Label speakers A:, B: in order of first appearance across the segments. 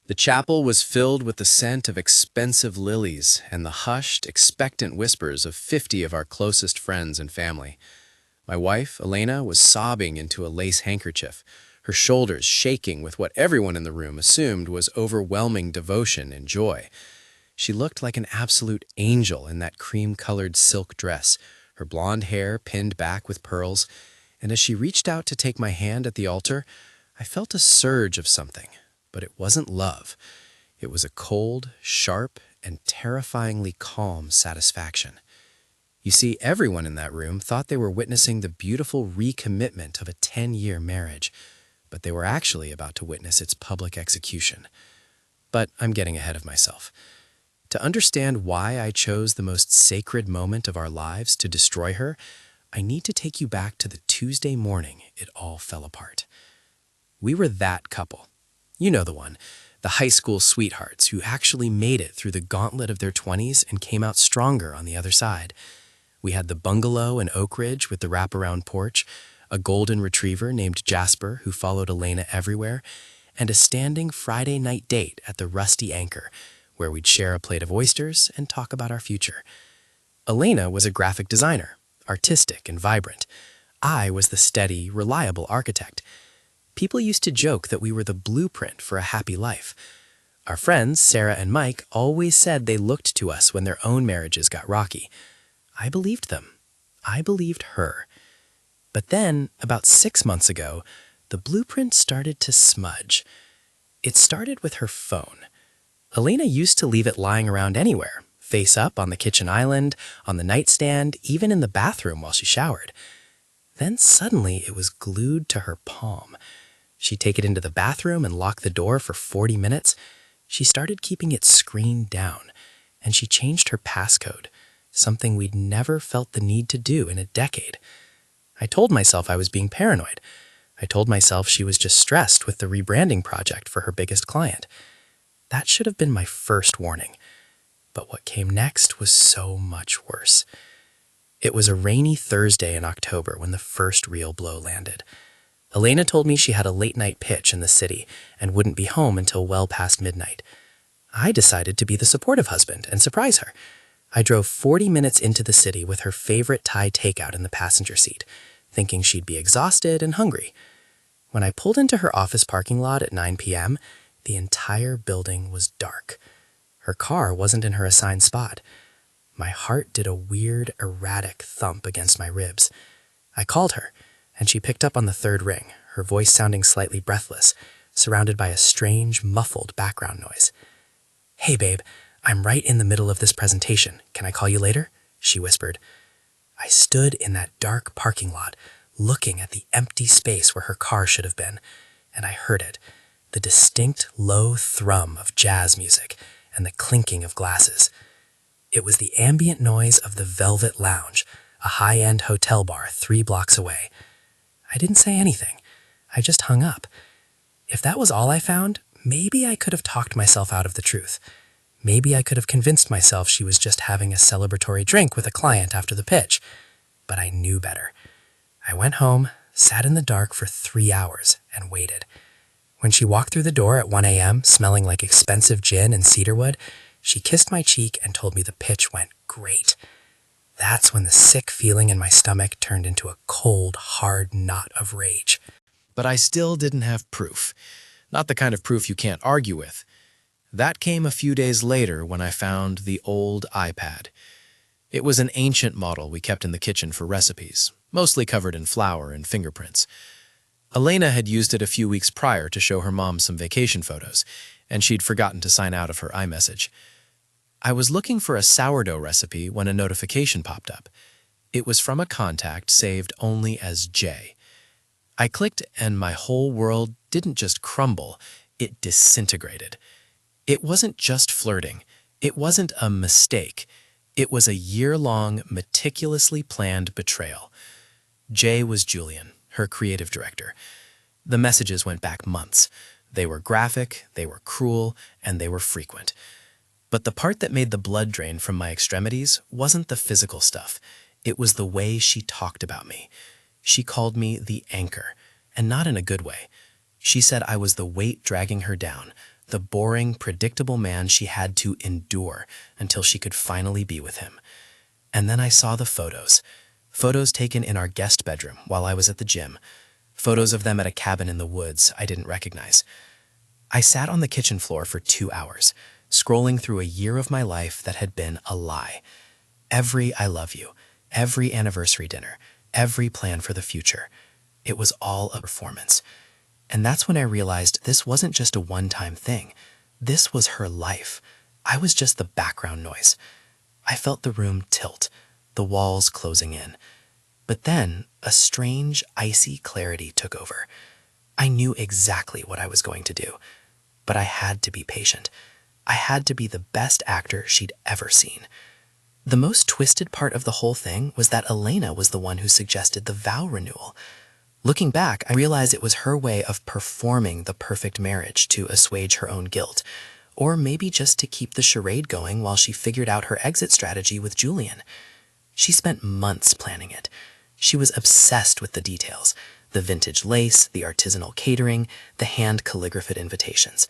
A: The chapel was filled with the scent of expensive lilies and the hushed, expectant whispers of 50 of our closest friends and family. My wife, Elena, was sobbing into a lace handkerchief, her shoulders shaking with what everyone in the room assumed was overwhelming devotion and joy. She looked like an absolute angel in that cream-colored silk dress, her blonde hair pinned back with pearls, and as she reached out to take my hand at the altar, I felt a surge of something. But it wasn't love. It was a cold, sharp, and terrifyingly calm satisfaction. You see, everyone in that room thought they were witnessing the beautiful recommitment of a 10-year marriage, but they were actually about to witness its public execution. But I'm getting ahead of myself. To understand why I chose the most sacred moment of our lives to destroy her, I need to take you back to the Tuesday morning it all fell apart. We were that couple. You know the one, the high school sweethearts who actually made it through the gauntlet of their 20s and came out stronger on the other side. We had the bungalow in Oak Ridge with the wraparound porch, a golden retriever named Jasper who followed Elena everywhere, and a standing Friday night date at the Rusty Anchor, where we'd share a plate of oysters and talk about our future. Elena was a graphic designer, artistic and vibrant. I was the steady, reliable architect. People used to joke that we were the blueprint for a happy life. Our friends, Sarah and Mike, always said they looked to us when their own marriages got rocky. I believed them. I believed her. But then, about 6 months ago, the blueprint started to smudge. It started with her phone. Elena used to leave it lying around anywhere, face up on the kitchen island, on the nightstand, even in the bathroom while she showered. Then suddenly it was glued to her palm. She'd take it into the bathroom and lock the door for 40 minutes. She started keeping it screened down, and she changed her passcode, something we'd never felt the need to do in a decade. I told myself I was being paranoid. I told myself she was just stressed with the rebranding project for her biggest client. That should have been my first warning. But what came next was so much worse. It was a rainy Thursday in October when the first real blow landed. Elena told me she had a late-night pitch in the city and wouldn't be home until well past midnight. I decided to be the supportive husband and surprise her. I drove 40 minutes into the city with her favorite Thai takeout in the passenger seat, thinking she'd be exhausted and hungry. When I pulled into her office parking lot at 9 p.m., the entire building was dark. Her car wasn't in her assigned spot. My heart did a weird, erratic thump against my ribs. I called her, and she picked up on the third ring, her voice sounding slightly breathless, surrounded by a strange, muffled background noise. "Hey, babe, I'm right in the middle of this presentation. Can I call you later?" she whispered. I stood in that dark parking lot, looking at the empty space where her car should have been, and I heard it, the distinct low thrum of jazz music and the clinking of glasses. It was the ambient noise of the Velvet Lounge, a high-end hotel bar 3 blocks away. I didn't say anything. I just hung up. If that was all I found, maybe I could have talked myself out of the truth. Maybe I could have convinced myself she was just having a celebratory drink with a client after the pitch. But I knew better. I went home, sat in the dark for 3 hours, and waited. When she walked through the door at 1 a.m., smelling like expensive gin and cedarwood, she kissed my cheek and told me the pitch went great. That's when the sick feeling in my stomach turned into a cold, hard knot of rage.
B: But I still didn't have proof. Not the kind of proof you can't argue with. That came a few days later when I found the old iPad. It was an ancient model we kept in the kitchen for recipes, mostly covered in flour and fingerprints. Elena had used it a few weeks prior to show her mom some vacation photos, and she'd forgotten to sign out of her iMessage. I was looking for a sourdough recipe when a notification popped up. It was from a contact saved only as J. I clicked and my whole world didn't just crumble, it disintegrated. It wasn't just flirting. It wasn't a mistake. It was a year-long, meticulously planned betrayal. Jay was Julian, her creative director. The messages went back months. They were graphic, they were cruel, and they were frequent. But the part that made the blood drain from my extremities wasn't the physical stuff. It was the way she talked about me. She called me the anchor, and not in a good way. She said I was the weight dragging her down, the boring, predictable man she had to endure until she could finally be with him. And then I saw the photos. Photos taken in our guest bedroom while I was at the gym. Photos of them at a cabin in the woods I didn't recognize. I sat on the kitchen floor for 2 hours, scrolling through a year of my life that had been a lie. Every I love you, every anniversary dinner, every plan for the future. It was all a performance. And that's when I realized this wasn't just a one-time thing. This was her life. I was just the background noise. I felt the room tilt, the walls closing in. But then a strange, icy clarity took over. I knew exactly what I was going to do, but I had to be patient. I had to be the best actor she'd ever seen. The most twisted part of the whole thing was that Elena was the one who suggested the vow renewal. Looking back, I realized it was her way of performing the perfect marriage to assuage her own guilt, or maybe just to keep the charade going while she figured out her exit strategy with Julian. She spent months planning it. She was obsessed with the details, the vintage lace, the artisanal catering, the hand calligraphed invitations.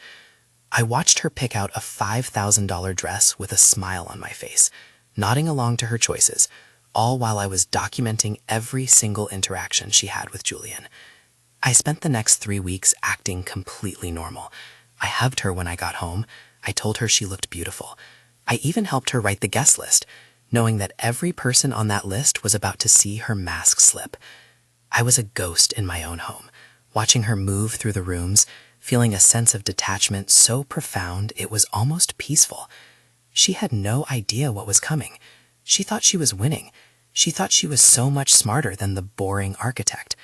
B: I watched her pick out a $5,000 dress with a smile on my face, nodding along to her choices, all while I was documenting every single interaction she had with Julian. I spent the next 3 weeks acting completely normal. I hugged her when I got home. I told her she looked beautiful. I even helped her write the guest list, knowing that every person on that list was about to see her mask slip. I was a ghost in my own home, watching her move through the rooms, feeling a sense of detachment so profound it was almost peaceful. She had no idea what was coming. She thought she was winning. She thought she was so much smarter than the boring architect.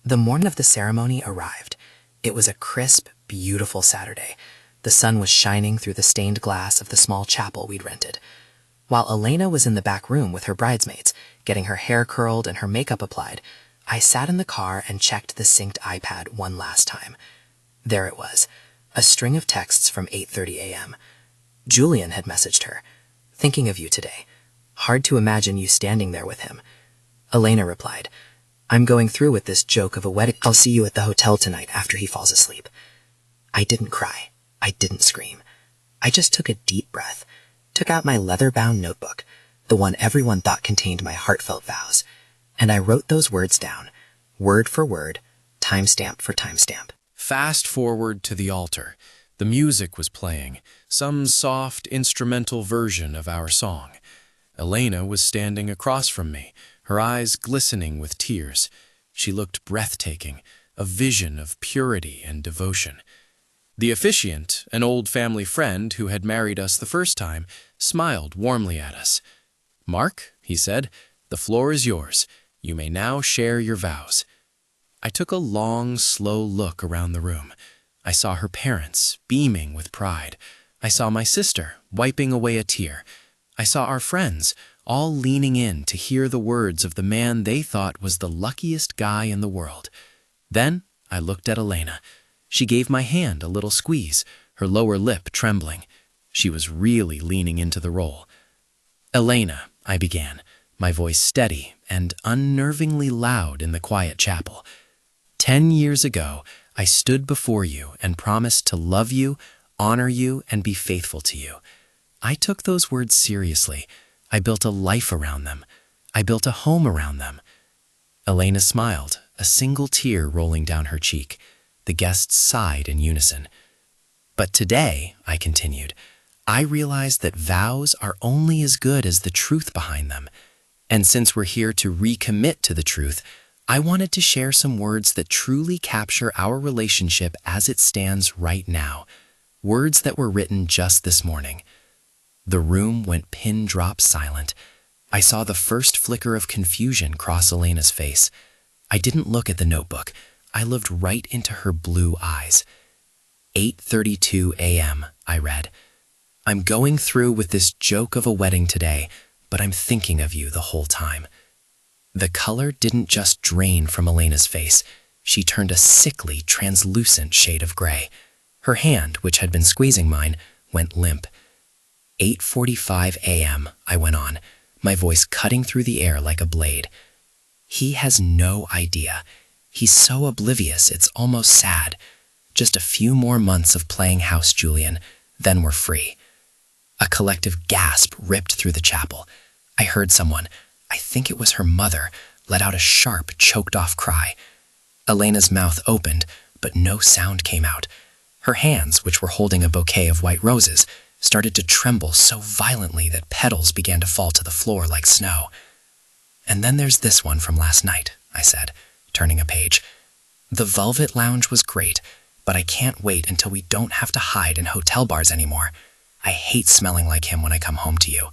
B: The morning of the ceremony arrived. It was a crisp, beautiful Saturday. The sun was shining through the stained glass of the small chapel we'd rented. While Elena was in the back room with her bridesmaids, getting her hair curled and her makeup applied, I sat in the car and checked the synced iPad one last time. There it was, a string of texts from 8:30 a.m. Julian had messaged her. "Thinking of you today. Hard to imagine you standing there with him." Elena replied, "I'm going through with this joke of a wedding. I'll see you at the hotel tonight after he falls asleep." I didn't cry. I didn't scream. I just took a deep breath, took out my leather-bound notebook, the one everyone thought contained my heartfelt vows, and I wrote those words down, word for word, timestamp for timestamp.
A: Fast forward to the altar. The music was playing, some soft instrumental version of our song. Elena was standing across from me, her eyes glistening with tears. She looked breathtaking, a vision of purity and devotion. The officiant, an old family friend who had married us the first time, smiled warmly at us. "Mark," he said, "the floor is yours. You may now share your vows." I took a long, slow look around the room. I saw her parents, beaming with pride. I saw my sister, wiping away a tear. I saw our friends, all leaning in to hear the words of the man they thought was the luckiest guy in the world. Then I looked at Elena. She gave my hand a little squeeze, her lower lip trembling. She was really leaning into the role. "Elena," I began, my voice steady and unnervingly loud in the quiet chapel. "10 years ago, I stood before you and promised to love you, honor you, and be faithful to you. I took those words seriously. I built a life around them. I built a home around them." Elena smiled, a single tear rolling down her cheek. The guests sighed in unison. "But today," I continued, "I realize that vows are only as good as the truth behind them. And since we're here to recommit to the truth, I wanted to share some words that truly capture our relationship as it stands right now. Words that were written just this morning." The room went pin-drop silent. I saw the first flicker of confusion cross Elena's face. I didn't look at the notebook. I looked right into her blue eyes. 8:32 a.m., I read. "I'm going through with this joke of a wedding today, but I'm thinking of you the whole time." The color didn't just drain from Elena's face. She turned a sickly, translucent shade of gray. Her hand, which had been squeezing mine, went limp. 8:45 a.m., I went on, my voice cutting through the air like a blade. "He has no idea. He's so oblivious, it's almost sad.
B: Just a few more months of playing house, Julian, then we're free. A collective gasp ripped through the chapel. I heard someone, I think it was her mother, let out a sharp, choked-off cry. Elena's mouth opened, but no sound came out. Her hands, which were holding a bouquet of white roses, started to tremble so violently that petals began to fall to the floor like snow. And then there's this one from last night, I said, turning a page. The Velvet Lounge was great, but I can't wait until we don't have to hide in hotel bars anymore. I hate smelling like him when I come home to you.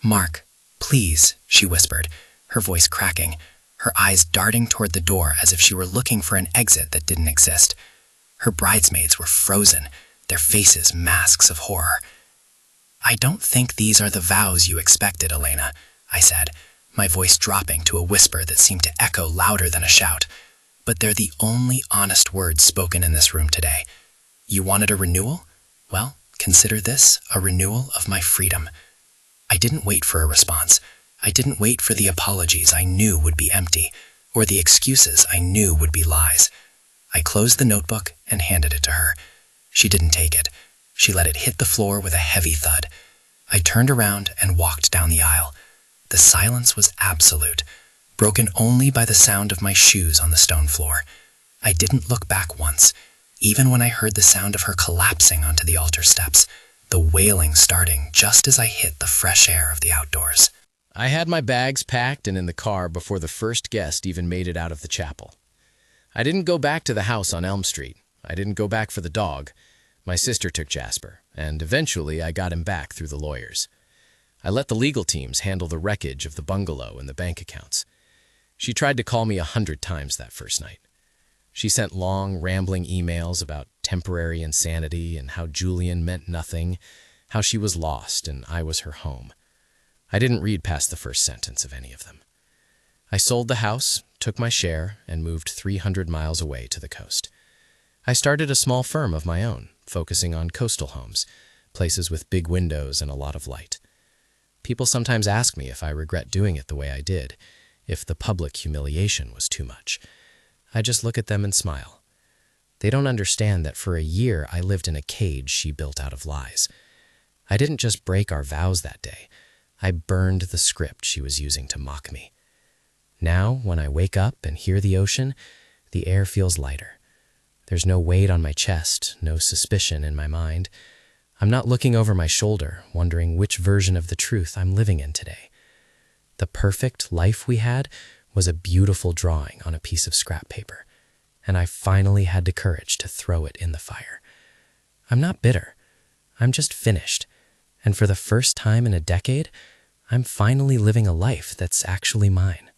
B: Mark, please, she whispered, her voice cracking, her eyes darting toward the door as if she were looking for an exit that didn't exist. Her bridesmaids were frozen, their faces masks of horror. I don't think these are the vows you expected, Elena, I said, my voice dropping to a whisper that seemed to echo louder than a shout. But they're the only honest words spoken in this room today. You wanted a renewal? Well, consider this a renewal of my freedom. I didn't wait for a response. I didn't wait for the apologies I knew would be empty, or the excuses I knew would be lies. I closed the notebook and handed it to her. She didn't take it. She let it hit the floor with a heavy thud. I turned around and walked down the aisle. The silence was absolute, broken only by the sound of my shoes on the stone floor. I didn't look back once, even when I heard the sound of her collapsing onto the altar steps, the wailing starting just as I hit the fresh air of the outdoors.
A: I had my bags packed and in the car before the first guest even made it out of the chapel. I didn't go back to the house on Elm Street. I didn't go back for the dog. My sister took Jasper, and eventually I got him back through the lawyers. I let the legal teams handle the wreckage of the bungalow and the bank accounts. She tried to call me 100 times that first night. She sent long, rambling emails about temporary insanity and how Julian meant nothing, how she was lost and I was her home. I didn't read past the first sentence of any of them. I sold the house, took my share, and moved 300 miles away to the coast. I started a small firm of my own, focusing on coastal homes, places with big windows and a lot of light. People sometimes ask me if I regret doing it the way I did, if the public humiliation was too much. I just look at them and smile. They don't understand that for a year I lived in a cage she built out of lies. I didn't just break our vows that day. I burned the script she was using to mock me. Now, when I wake up and hear the ocean, the air feels lighter. There's no weight on my chest, no suspicion in my mind. I'm not looking over my shoulder, wondering which version of the truth I'm living in today. The perfect life we had was a beautiful drawing on a piece of scrap paper, and I finally had the courage to throw it in the fire. I'm not bitter. I'm just finished, and for the first time in a decade, I'm finally living a life that's actually mine.